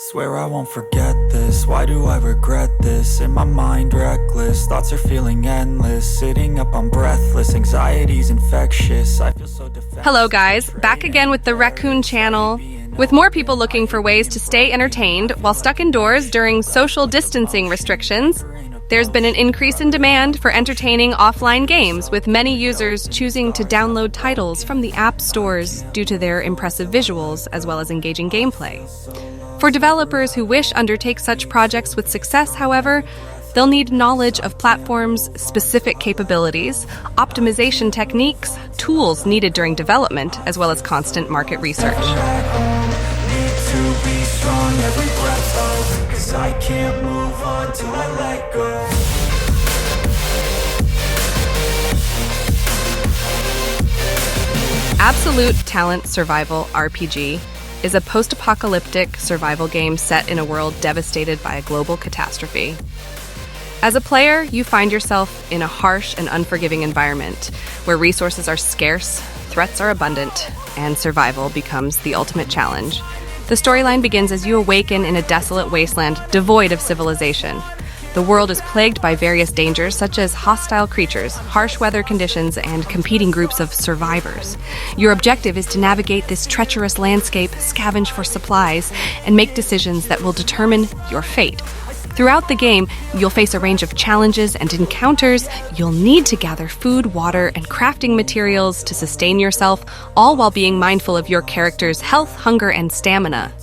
Swear I won't forget this, why do I regret this? In my mind reckless, thoughts are feeling endless. Sitting up I'm breathless, anxiety's infectious. I feel so defenseless. Hello guys, back again with the Raccoon channel. With more people looking for ways to stay entertained while stuck indoors during social distancing restrictions, there's been an increase in demand for entertaining offline games, with many users choosing to download titles from the app stores due to their impressive visuals as well as engaging gameplay. For developers who wish to undertake such projects with success, however, they'll need knowledge of platforms' specific capabilities, optimization techniques, tools needed during development, as well as constant market research. Absolute Talent Survival RPG is a post-apocalyptic survival game set in a world devastated by a global catastrophe. As a player, you find yourself in a harsh and unforgiving environment where resources are scarce, threats are abundant, and survival becomes the ultimate challenge. The storyline begins as you awaken in a desolate wasteland devoid of civilization. The world is plagued by various dangers such as hostile creatures, harsh weather conditions, and competing groups of survivors. Your objective is to navigate this treacherous landscape, scavenge for supplies, and make decisions that will determine your fate. Throughout the game, you'll face a range of challenges and encounters. You'll need to gather food, water, and crafting materials to sustain yourself, all while being mindful of your character's health, hunger, and stamina.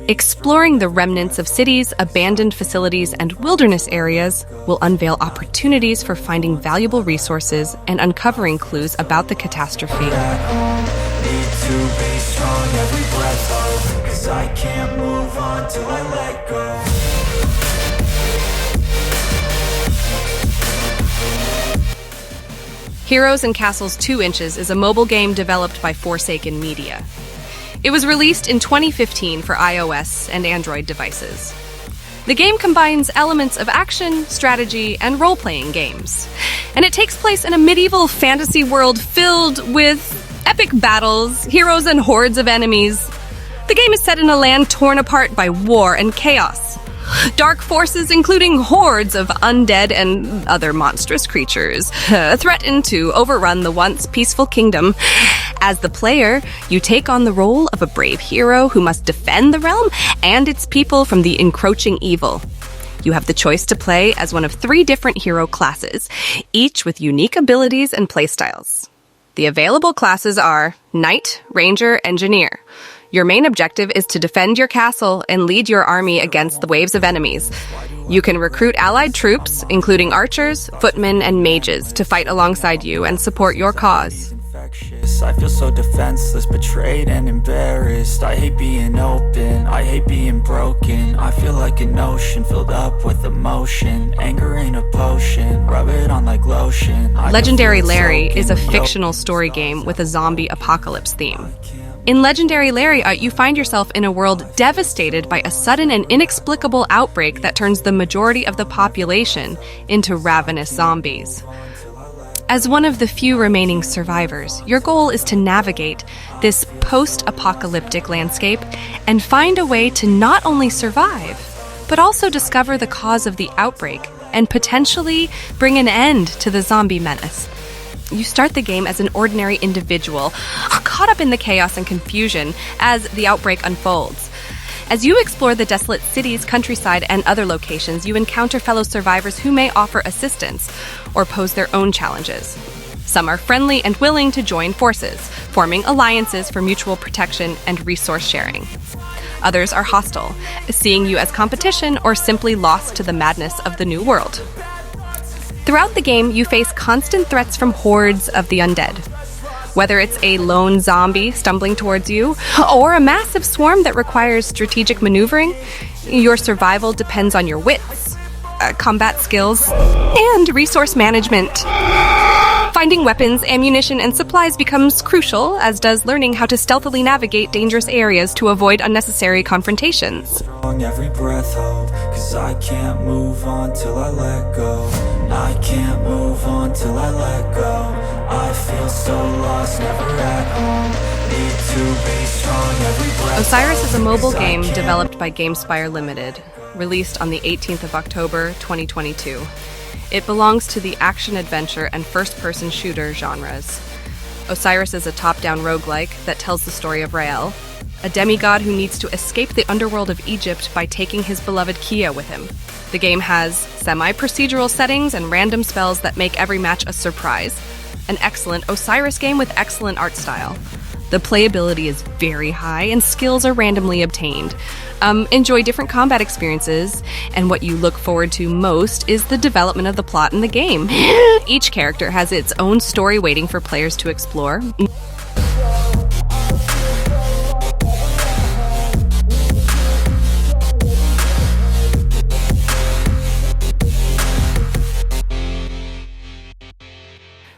Exploring the remnants of cities, abandoned facilities, and wilderness areas will unveil opportunities for finding valuable resources and uncovering clues about the catastrophe. Heroes and Castles 2 Inches is a mobile game developed by Forsaken Media. It was released in 2015 for iOS and Android devices. The game combines elements of action, strategy, and role-playing games. And it takes place in a medieval fantasy world filled with epic battles, heroes, and hordes of enemies. The game is set in a land torn apart by war and chaos. Dark forces, including hordes of undead and other monstrous creatures, threaten to overrun the once peaceful kingdom. As the player, you take on the role of a brave hero who must defend the realm and its people from the encroaching evil. You have the choice to play as one of 3 different hero classes, each with unique abilities and playstyles. The available classes are Knight, Ranger, Engineer. Your main objective is to defend your castle and lead your army against the waves of enemies. You can recruit allied troops, including archers, footmen, and mages, to fight alongside you and support your cause. I feel so defenseless, betrayed and embarrassed. I hate being open, I hate being broken. I feel like an ocean filled up with emotion. Anger ain't a potion, rub it on like lotion. Legendary Larry is a fictional story game with a zombie apocalypse theme. In Legendary Larry, you find yourself in a world devastated by a sudden and inexplicable outbreak that turns the majority of the population into ravenous zombies. As one of the few remaining survivors, your goal is to navigate this post-apocalyptic landscape and find a way to not only survive, but also discover the cause of the outbreak and potentially bring an end to the zombie menace. You start the game as an ordinary individual, caught up in the chaos and confusion as the outbreak unfolds. As you explore the desolate cities, countryside, and other locations, you encounter fellow survivors who may offer assistance or pose their own challenges. Some are friendly and willing to join forces, forming alliances for mutual protection and resource sharing. Others are hostile, seeing you as competition or simply lost to the madness of the new world. Throughout the game, you face constant threats from hordes of the undead. Whether it's a lone zombie stumbling towards you, or a massive swarm that requires strategic maneuvering, your survival depends on your wits, combat skills, and resource management. Finding weapons, ammunition, and supplies becomes crucial, as does learning how to stealthily navigate dangerous areas to avoid unnecessary confrontations. Every breath hold, 'cause I can't move on till I let go. I can't move on till I let go. I feel so lost, never at home. Need to be strong. Osiris is a mobile game developed by GameSpire Limited, released on the 18th of October 2022. It belongs to the action-adventure and first-person shooter genres. Osiris is a top-down roguelike that tells the story of Rael, a demigod who needs to escape the underworld of Egypt by taking his beloved Kia with him. The game has semi-procedural settings and random spells that make every match a surprise. An excellent Osiris game with excellent art style. The playability is very high and skills are randomly obtained. Enjoy different combat experiences, and what you look forward to most is the development of the plot in the game. Each character has its own story waiting for players to explore.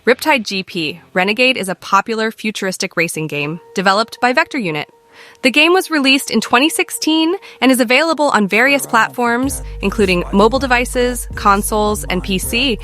Riptide GP, Renegade is a popular futuristic racing game developed by Vector Unit. The game was released in 2016 and is available on various platforms, including mobile devices, consoles, and PC.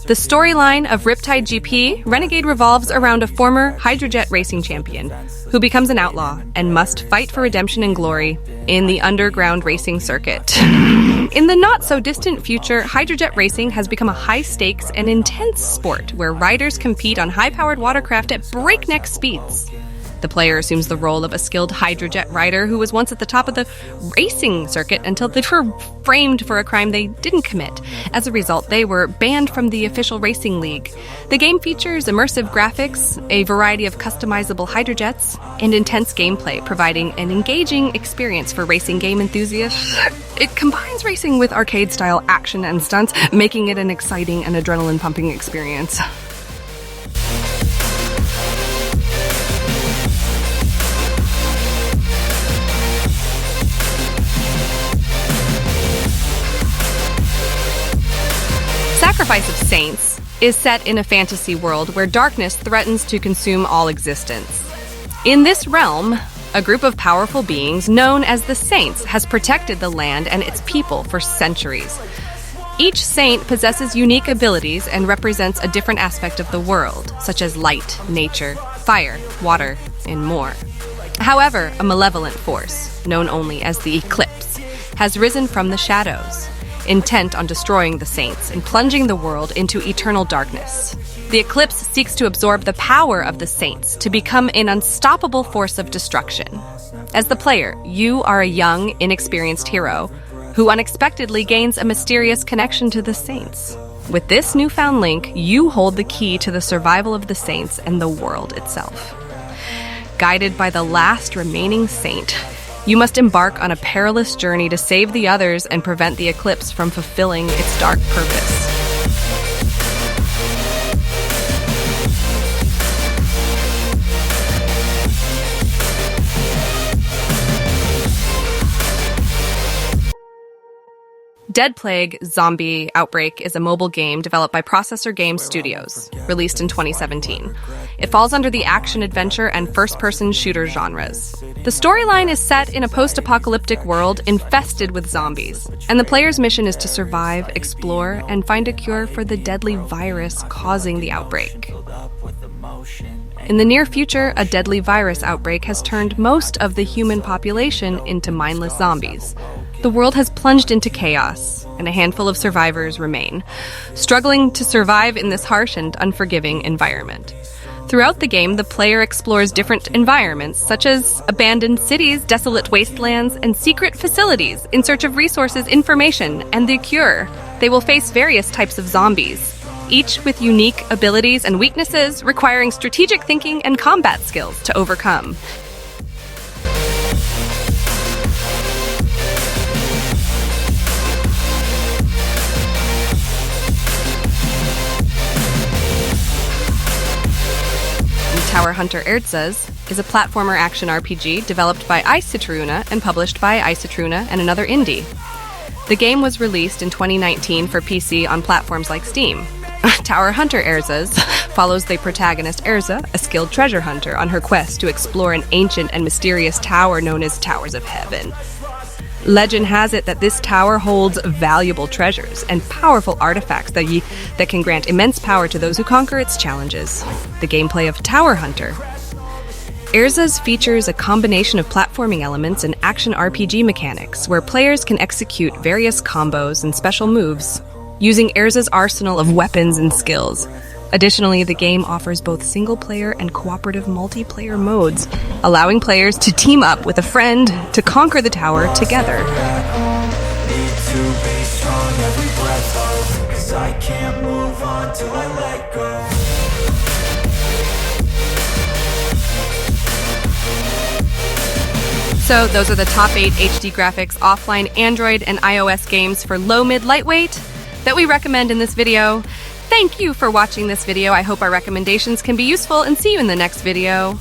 The storyline of Riptide GP, Renegade revolves around a former Hydrojet racing champion who becomes an outlaw and must fight for redemption and glory in the underground racing circuit. In the not-so-distant future, Hydrojet racing has become a high-stakes and intense sport where riders compete on high-powered watercraft at breakneck speeds. The player assumes the role of a skilled Hydrojet rider who was once at the top of the racing circuit until they were framed for a crime they didn't commit. As a result, they were banned from the official racing league. The game features immersive graphics, a variety of customizable Hydrojets, and intense gameplay, providing an engaging experience for racing game enthusiasts. It combines racing with arcade-style action and stunts, making it an exciting and adrenaline-pumping experience. Sacrifice of Saints is set in a fantasy world where darkness threatens to consume all existence. In this realm, a group of powerful beings known as the Saints has protected the land and its people for centuries. Each saint possesses unique abilities and represents a different aspect of the world, such as light, nature, fire, water, and more. However, a malevolent force, known only as the Eclipse, has risen from the shadows, intent on destroying the saints and plunging the world into eternal darkness. The Eclipse seeks to absorb the power of the saints to become an unstoppable force of destruction. As the player, you are a young, inexperienced hero who unexpectedly gains a mysterious connection to the saints. With this newfound link, you hold the key to the survival of the saints and the world itself. Guided by the last remaining saint, you must embark on a perilous journey to save the others and prevent the Eclipse from fulfilling its dark purpose. Dead Plague Zombie Outbreak is a mobile game developed by Processor Games Studios, released in 2017. It falls under the action-adventure and first-person shooter genres. The storyline is set in a post-apocalyptic world infested with zombies, and the player's mission is to survive, explore, and find a cure for the deadly virus causing the outbreak. In the near future, a deadly virus outbreak has turned most of the human population into mindless zombies. The world has plunged into chaos, and a handful of survivors remain, struggling to survive in this harsh and unforgiving environment. Throughout the game, the player explores different environments, such as abandoned cities, desolate wastelands, and secret facilities in search of resources, information, and the cure. They will face various types of zombies, each with unique abilities and weaknesses, requiring strategic thinking and combat skills to overcome. Tower Hunter Erza is a platformer action RPG developed by Citruna and published by Citruna and another indie. The game was released in 2019 for PC on platforms like Steam. Tower Hunter Erza follows the protagonist Erza, a skilled treasure hunter, on her quest to explore an ancient and mysterious tower known as Towers of Heaven. Legend has it that this tower holds valuable treasures and powerful artifacts that can grant immense power to those who conquer its challenges. The gameplay of Tower Hunter Erza's features a combination of platforming elements and action RPG mechanics, where players can execute various combos and special moves, using Erza's arsenal of weapons and skills. Additionally, the game offers both single-player and cooperative multiplayer modes, allowing players to team up with a friend to conquer the tower together. So those are the top 8 HD graphics offline Android and iOS games for low, mid, lightweight that we recommend in this video. Thank you for watching this video. I hope our recommendations can be useful, and see you in the next video.